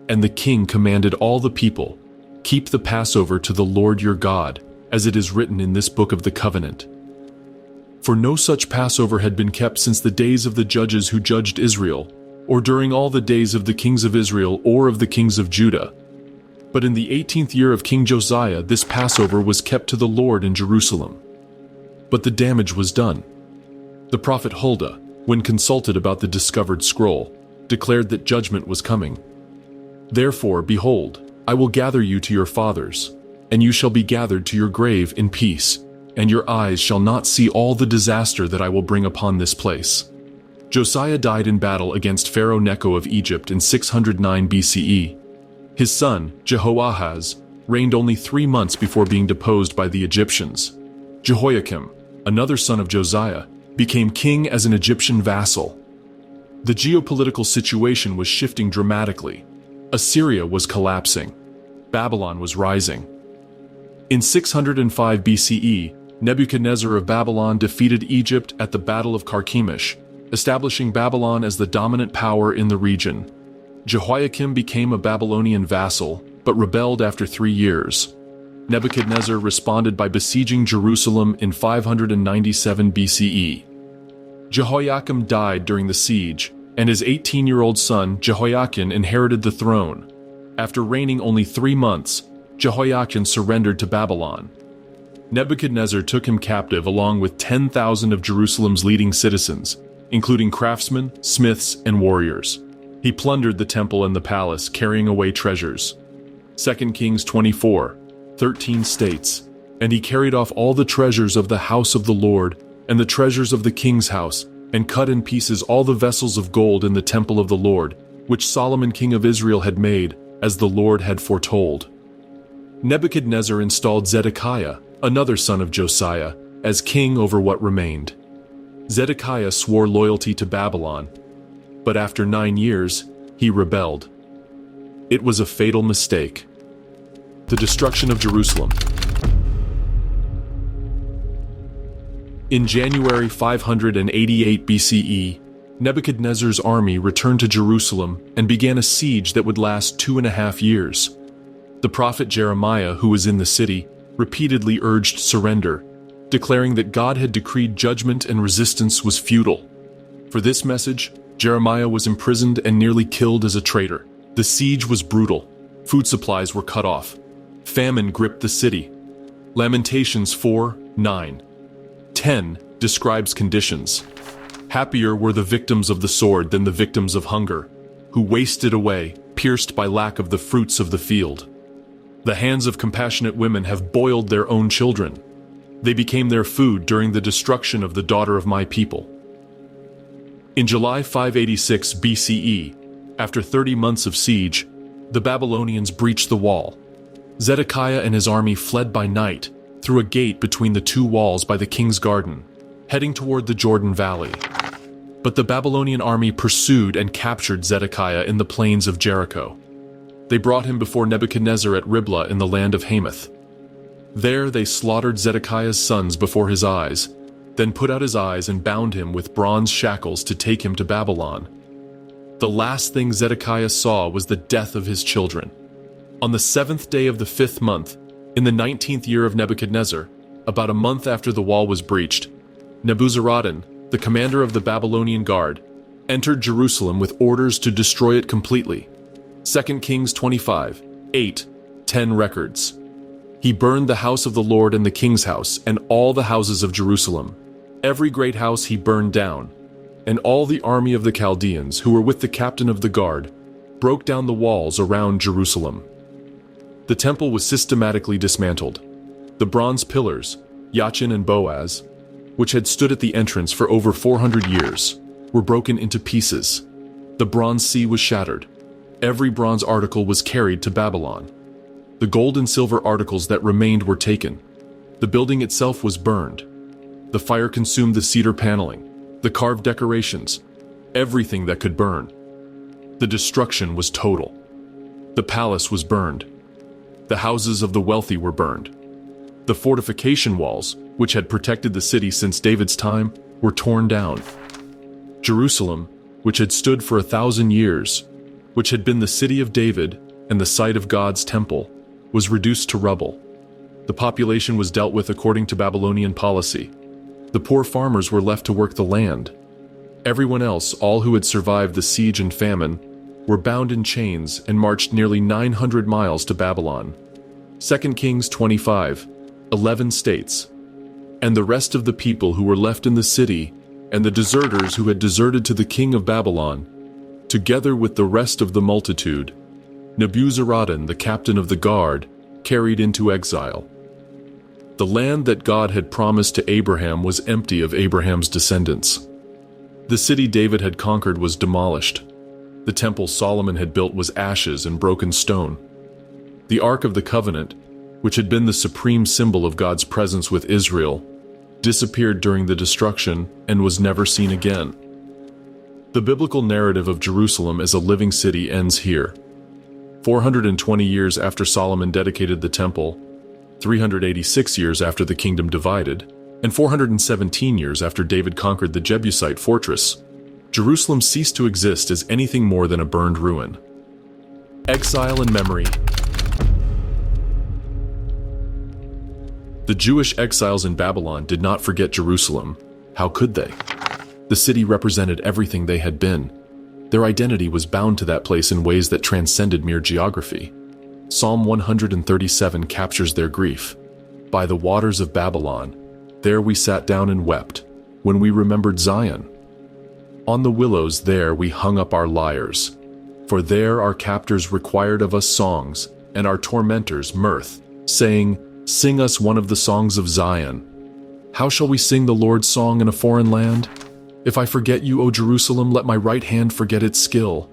And the king commanded all the people, "Keep the Passover to the Lord your God, as it is written in this book of the covenant." For no such Passover had been kept since the days of the judges who judged Israel, or during all the days of the kings of Israel or of the kings of Judah. But in the 18th year of King Josiah, this Passover was kept to the Lord in Jerusalem. But the damage was done. The prophet Huldah, when consulted about the discovered scroll, declared that judgment was coming. "Therefore, behold, I will gather you to your fathers, and you shall be gathered to your grave in peace, and your eyes shall not see all the disaster that I will bring upon this place." Josiah died in battle against Pharaoh Necho of Egypt in 609 BCE. His son, Jehoahaz, reigned only 3 months before being deposed by the Egyptians. Jehoiakim, another son of Josiah, became king as an Egyptian vassal. The geopolitical situation was shifting dramatically. Assyria was collapsing. Babylon was rising. In 605 BCE, Nebuchadnezzar of Babylon defeated Egypt at the Battle of Carchemish, establishing Babylon as the dominant power in the region. Jehoiakim became a Babylonian vassal, but rebelled after 3 years. Nebuchadnezzar responded by besieging Jerusalem in 597 BCE. Jehoiakim died during the siege, and his 18-year-old son Jehoiachin inherited the throne. After reigning only 3 months, Jehoiachin surrendered to Babylon. Nebuchadnezzar took him captive along with 10,000 of Jerusalem's leading citizens, including craftsmen, smiths, and warriors. He plundered the temple and the palace, carrying away treasures. 2 Kings 24, 13 states, "And he carried off all the treasures of the house of the Lord, and the treasures of the king's house, and cut in pieces all the vessels of gold in the temple of the Lord, which Solomon king of Israel had made, as the Lord had foretold." Nebuchadnezzar installed Zedekiah, another son of Josiah, as king over what remained. Zedekiah swore loyalty to Babylon, but after 9 years, he rebelled. It was a fatal mistake. The destruction of Jerusalem. In January 588 BCE, Nebuchadnezzar's army returned to Jerusalem and began a siege that would last 2.5 years. The prophet Jeremiah, who was in the city, repeatedly urged surrender, declaring that God had decreed judgment and resistance was futile. For this message, Jeremiah was imprisoned and nearly killed as a traitor. The siege was brutal. Food supplies were cut off. Famine gripped the city. Lamentations 4, 9. 10 describes conditions. Happier were the victims of the sword than the victims of hunger, who wasted away, pierced by lack of the fruits of the field. The hands of compassionate women have boiled their own children. They became their food during the destruction of the daughter of my people. In July 586 BCE, after 30 months of siege, the Babylonians breached the wall. Zedekiah and his army fled by night through a gate between the 2 walls by the king's garden, heading toward the Jordan Valley. But the Babylonian army pursued and captured Zedekiah in the plains of Jericho. They brought him before Nebuchadnezzar at Riblah in the land of Hamath. There they slaughtered Zedekiah's sons before his eyes, then put out his eyes and bound him with bronze shackles to take him to Babylon. The last thing Zedekiah saw was the death of his children. On the 7th day of the 5th month, in the 19th year of Nebuchadnezzar, about a month after the wall was breached, Nebuzaradan, the commander of the Babylonian guard, entered Jerusalem with orders to destroy it completely. 2 Kings 25, 8, 10 records. He burned the house of the Lord and the king's house and all the houses of Jerusalem. Every great house he burned down, and all the army of the Chaldeans who were with the captain of the guard broke down the walls around Jerusalem. The temple was systematically dismantled. The bronze pillars, Yachin and Boaz, which had stood at the entrance for over 400 years, were broken into pieces. The bronze sea was shattered. Every bronze article was carried to Babylon. The gold and silver articles that remained were taken. The building itself was burned. The fire consumed the cedar paneling, the carved decorations, everything that could burn. The destruction was total. The palace was burned. The houses of the wealthy were burned. The fortification walls, which had protected the city since David's time, were torn down. Jerusalem, which had stood for 1,000 years, which had been the city of David and the site of God's temple, was reduced to rubble. The population was dealt with according to Babylonian policy. The poor farmers were left to work the land. Everyone else, all who had survived the siege and famine, were bound in chains and marched nearly 900 miles to Babylon. 2 Kings 25, 11 states, "And the rest of the people who were left in the city, and the deserters who had deserted to the king of Babylon, together with the rest of the multitude, Nebuzaradan, the captain of the guard, carried into exile." The land that God had promised to Abraham was empty of Abraham's descendants. The city David had conquered was demolished. The temple Solomon had built was ashes and broken stone. The Ark of the Covenant, which had been the supreme symbol of God's presence with Israel, disappeared during the destruction and was never seen again. The biblical narrative of Jerusalem as a living city ends here. 420 years after Solomon dedicated the temple, 386 years after the kingdom divided, and 417 years after David conquered the Jebusite fortress, Jerusalem ceased to exist as anything more than a burned ruin. Exile and memory. The Jewish exiles in Babylon did not forget Jerusalem. How could they? The city represented everything they had been. Their identity was bound to that place in ways that transcended mere geography. Psalm 137 captures their grief. "By the waters of Babylon, there we sat down and wept, when we remembered Zion. On the willows there we hung up our lyres, for there our captors required of us songs, and our tormentors mirth, saying, 'Sing us one of the songs of Zion.' How shall we sing the Lord's song in a foreign land? If I forget you, O Jerusalem, let my right hand forget its skill.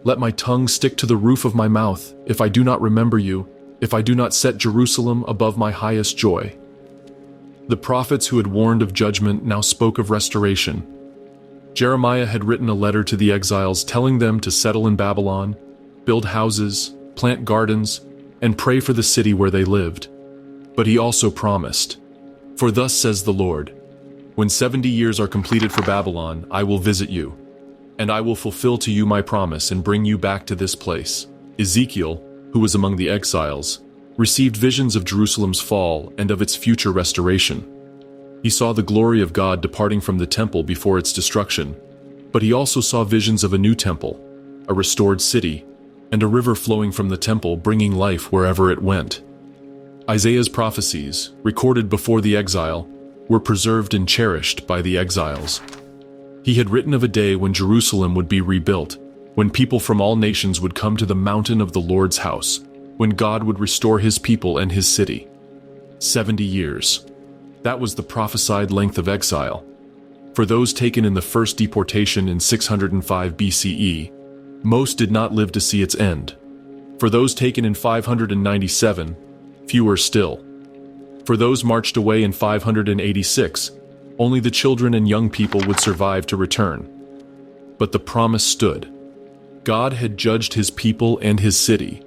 Let my tongue stick to the roof of my mouth, if I do not remember you, if I do not set Jerusalem above my highest joy." The prophets who had warned of judgment now spoke of restoration. Jeremiah had written a letter to the exiles telling them to settle in Babylon, build houses, plant gardens, and pray for the city where they lived. But he also promised, "For thus says the Lord, when 70 years are completed for Babylon, I will visit you, and I will fulfill to you my promise and bring you back to this place." Ezekiel, who was among the exiles, received visions of Jerusalem's fall and of its future restoration. He saw the glory of God departing from the temple before its destruction, but he also saw visions of a new temple, a restored city, and a river flowing from the temple bringing life wherever it went. Isaiah's prophecies, recorded before the exile, were preserved and cherished by the exiles. He had written of a day when Jerusalem would be rebuilt, when people from all nations would come to the mountain of the Lord's house, when God would restore his people and his city. 70 years. That was the prophesied length of exile. For those taken in the first deportation in 605 BCE, most did not live to see its end. For those taken in 597, fewer still. For those marched away in 586, only the children and young people would survive to return. But the promise stood. God had judged his people and his city,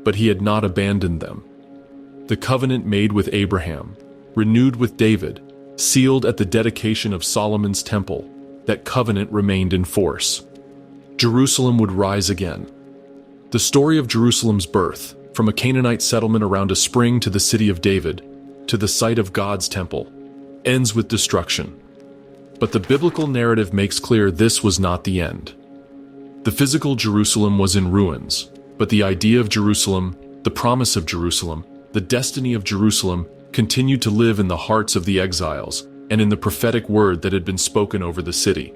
but he had not abandoned them. The covenant made with Abraham, renewed with David, sealed at the dedication of Solomon's temple, that covenant remained in force. Jerusalem would rise again. The story of Jerusalem's birth, from a Canaanite settlement around a spring to the city of David, to the site of God's temple, ends with destruction. But the biblical narrative makes clear this was not the end. The physical Jerusalem was in ruins, but the idea of Jerusalem, the promise of Jerusalem, the destiny of Jerusalem continued to live in the hearts of the exiles and in the prophetic word that had been spoken over the city.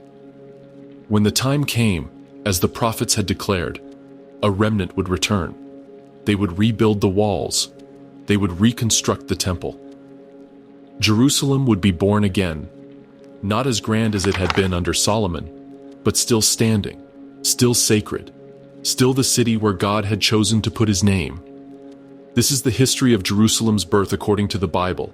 When the time came, as the prophets had declared, a remnant would return. They would rebuild the walls. They would reconstruct the temple. Jerusalem would be born again, not as grand as it had been under Solomon, but still standing, still sacred, still the city where God had chosen to put his name. This is the history of Jerusalem's birth according to the Bible.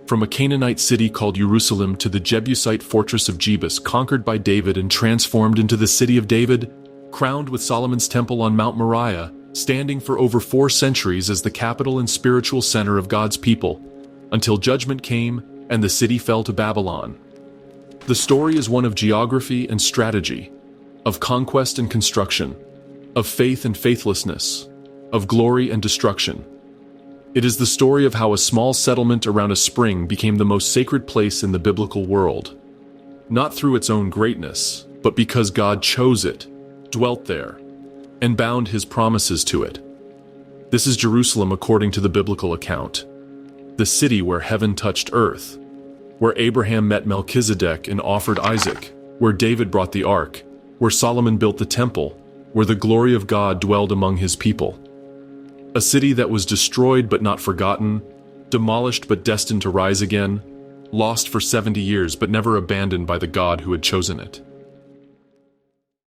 From a Canaanite city called Jerusalem to the Jebusite fortress of Jebus, conquered by David and transformed into the city of David, crowned with Solomon's temple on Mount Moriah, standing for over 4 centuries as the capital and spiritual center of God's people, until judgment came and the city fell to Babylon. The story is one of geography and strategy, of conquest and construction, of faith and faithlessness, of glory and destruction. It is the story of how a small settlement around a spring became the most sacred place in the biblical world, not through its own greatness, but because God chose it, dwelt there, and bound his promises to it. This is Jerusalem according to the biblical account, the city where heaven touched earth, where Abraham met Melchizedek and offered Isaac, where David brought the ark, where Solomon built the temple, where the glory of God dwelled among his people. A city that was destroyed but not forgotten, demolished but destined to rise again, lost for 70 years but never abandoned by the God who had chosen it.